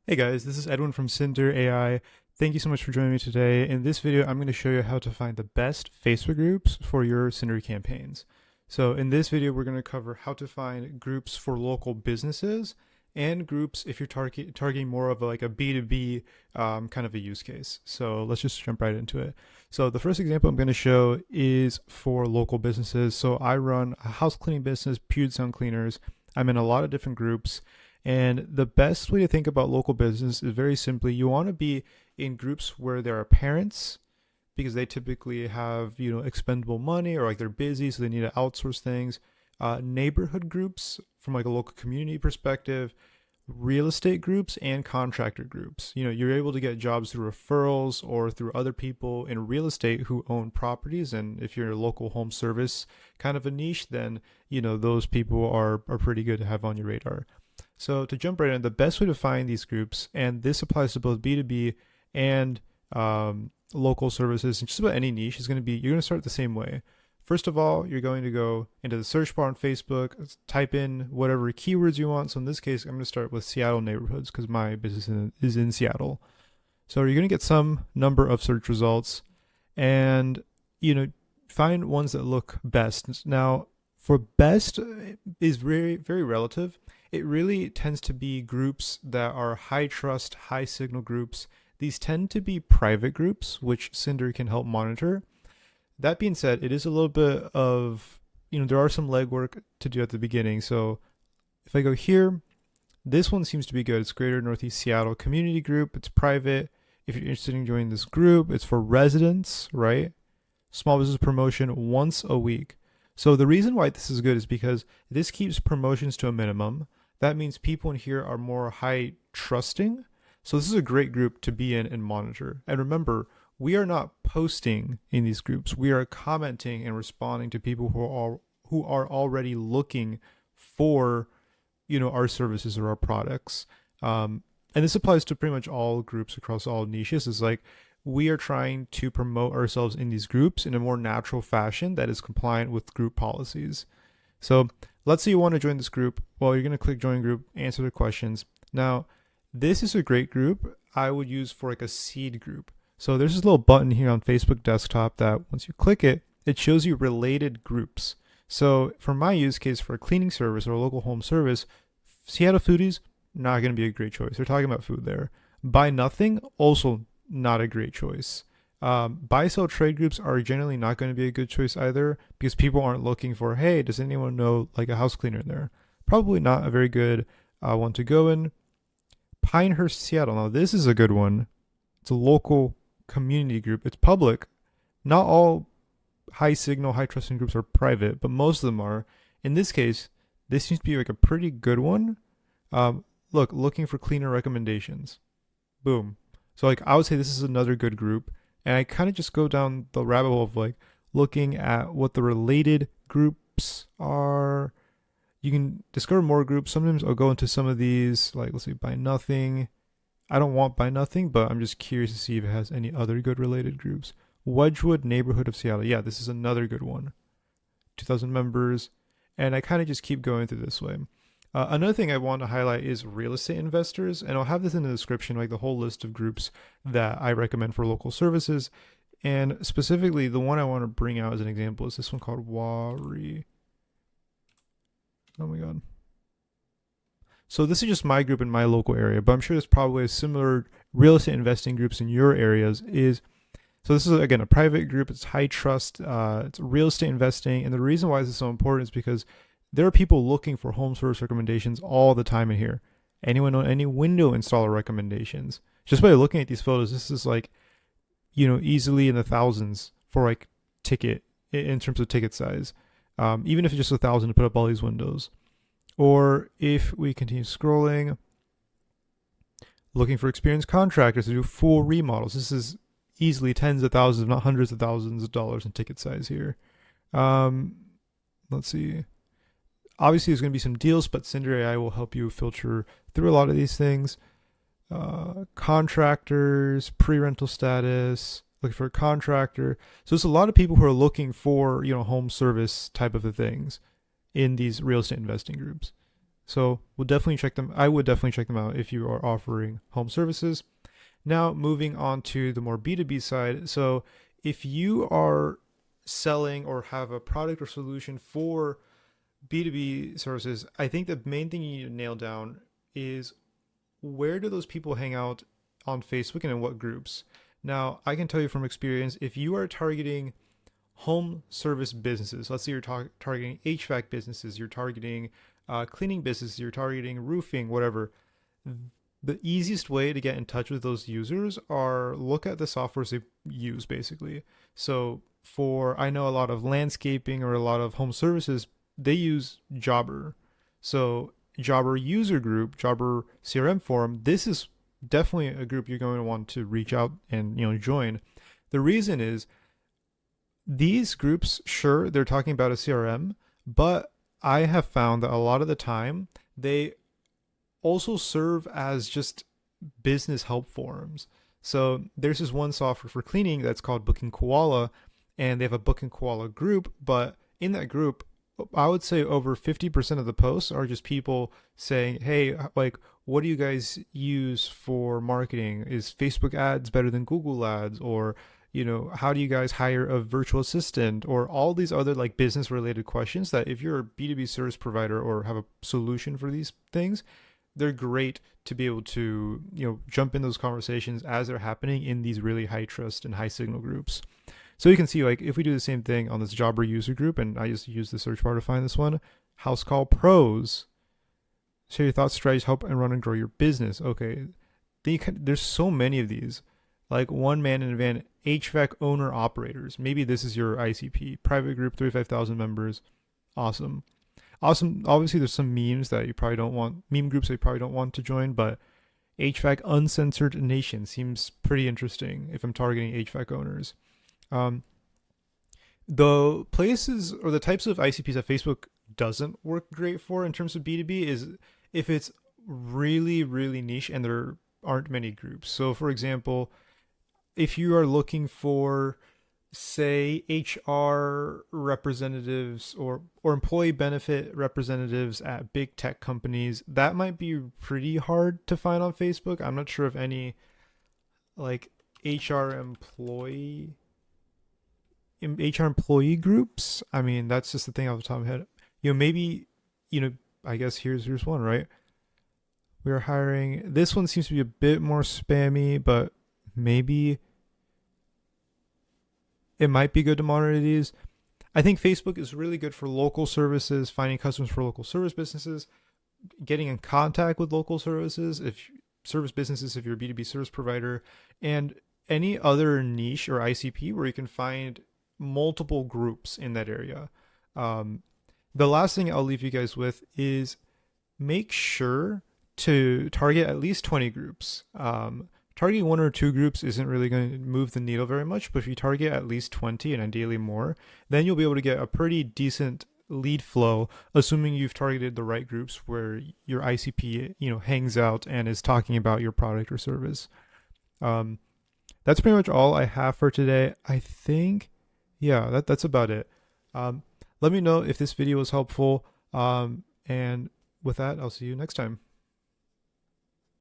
Hey guys, this is Edwin from Syndr AI. Thank you so much for joining me today. In this video, I'm going to show you how to find the best Facebook groups for your Syndr campaigns. So in this video, we're going to cover how to find groups for local businesses and groups if you're targeting more of like a B2B kind of a use case. So let's just jump right into it. So the first example I'm going to show is for local businesses. So I run a house cleaning business, Puget Sound Cleaners. I'm in a lot of different groups. And the best way to think about local business is very simply you want to be in groups where there are parents because they typically have, expendable money or like they're busy, so they need to outsource things. Neighborhood groups from like a local community perspective, real estate groups and contractor groups. You're able to get jobs through referrals or through other people in real estate who own properties. And if you're a local home service kind of a niche, then, those people are pretty good to have on your radar. So to jump right in, the best way to find these groups, and this applies to both B2B and local services, and just about any niche, is going to be you're going to start the same way. First of all, you're going to go into the search bar on Facebook, type in whatever keywords you want. So in this case, I'm going to start with Seattle neighborhoods because my business is in Seattle. So you're going to get some number of search results and, find ones that look best. Now, for best is very, very relative. It really tends to be groups that are high trust, high signal groups. These tend to be private groups, which Syndr can help monitor. That being said, it is a little bit of, there are some legwork to do at the beginning. So if I go here, this one seems to be good. It's Greater Northeast Seattle Community Group. It's private. If you're interested in joining this group, it's for residents, right? Small business promotion once a week. So the reason why this is good is because this keeps promotions to a minimum. That means people in here are more high trusting. So this is a great group to be in and monitor. And remember, we are not posting in these groups. We are commenting and responding to people who are already looking for, our services or our products. And this applies to pretty much all groups across all niches. Is like we are trying to promote ourselves in these groups in a more natural fashion that is compliant with group policies. So let's say you want to join this group. Well, you're going to click join group, answer the questions. Now, this is a great group I would use for like a seed group. So there's this little button here on Facebook desktop that once you click it, it shows you related groups. So for my use case for a cleaning service or a local home service, Seattle Foodies, not going to be a great choice. They're talking about food there. Buy Nothing, also not a great choice. Buy sell trade groups are generally not going to be a good choice either because people aren't looking for, hey, does anyone know like a house cleaner in there? Probably not a very good one to go in. Pinehurst, Seattle. Now, this is a good one. It's a local community group. It's public. Not all high signal, high trusting groups are private, but most of them are. In this case, this seems to be like a pretty good one. Looking for cleaner recommendations. Boom. So like I would say this is another good group. And I kind of just go down the rabbit hole of like looking at what the related groups are. You can discover more groups. Sometimes I'll go into some of these, like let's say Buy Nothing. I don't want Buy Nothing, but I'm just curious to see if it has any other good related groups. Wedgewood Neighborhood of Seattle. Yeah, this is another good one. 2,000 members. And I kind of just keep going through this way. Another thing I want to highlight is real estate investors, and I'll have this in the description, like the whole list of groups that I recommend for local services. And specifically, the one I want to bring out as an example is this one called Wari. Oh my god. So this is just my group in my local area, but I'm sure there's probably similar real estate investing groups in your areas. So this is again a private group. It's high trust. It's real estate investing, and the reason why this is so important is because there are people looking for home service recommendations all the time in here. Anyone know any window installer recommendations? Just by looking at these photos, this is like, easily in the thousands for like ticket in terms of ticket size. Even if it's just 1,000 to put up all these windows. Or if we continue scrolling, looking for experienced contractors to do full remodels. This is easily tens of thousands, if not hundreds of thousands of dollars in ticket size here. Let's see. Obviously, there's going to be some deals, but Syndr AI will help you filter through a lot of these things. Contractors, pre-rental status, looking for a contractor. So there's a lot of people who are looking for, home service type of things in these real estate investing groups. So we'll definitely check them. I would definitely check them out if you are offering home services. Now, moving on to the more B2B side. So if you are selling or have a product or solution for B2B services, I think the main thing you need to nail down is where do those people hang out on Facebook and in what groups? Now, I can tell you from experience, if you are targeting home service businesses, let's say you're targeting HVAC businesses, you're targeting cleaning businesses, you're targeting roofing, whatever, the easiest way to get in touch with those users are look at the softwares they use basically. So for I know a lot of landscaping or a lot of home services, they use Jobber. So Jobber user group, Jobber CRM forum, this is definitely a group you're going to want to reach out and join. The reason is these groups, sure, they're talking about a CRM, but I have found that a lot of the time they also serve as just business help forums. So there's this one software for cleaning that's called Booking Koala, and they have a Booking Koala group. But in that group, I would say over 50% of the posts are just people saying, hey, like, what do you guys use for marketing? Is Facebook ads better than Google ads? Or, how do you guys hire a virtual assistant? Or all these other like business related questions that if you're a B2B service provider or have a solution for these things, they're great to be able to jump in those conversations as they're happening in these really high trust and high signal groups. So you can see, like, if we do the same thing on this Jobber user group, and I just use the search bar to find this one, House Call Pros, share your thoughts, strategies, help and run and grow your business. Okay, there's so many of these, like one man in a van, HVAC owner operators. Maybe this is your ICP, private group, 35,000 members. Awesome. Obviously, there's some memes that you probably don't want, meme groups that you probably don't want to join, but HVAC Uncensored Nation seems pretty interesting if I'm targeting HVAC owners. The places or the types of ICPs that Facebook doesn't work great for in terms of B2B is if it's really, really niche and there aren't many groups. So, for example, if you are looking for, say, HR representatives or employee benefit representatives at big tech companies, that might be pretty hard to find on Facebook. I'm not sure if any like HR employee groups. I mean, that's just the thing off the top of my head. Maybe, I guess here's one, right? We are hiring. This one seems to be a bit more spammy, but maybe it might be good to monitor these. I think Facebook is really good for local services, finding customers for local service businesses, getting in contact with local services, if you're a B2B service provider, and any other niche or ICP where you can find multiple groups in that area. The last thing I'll leave you guys with is make sure to target at least 20 groups. Targeting one or two groups isn't really going to move the needle very much, but if you target at least 20 and ideally more, then you'll be able to get a pretty decent lead flow, assuming you've targeted the right groups where your ICP, hangs out and is talking about your product or service. That's pretty much all I have for today. I think, yeah, that's about it. Let me know if this video was helpful. And with that, I'll see you next time.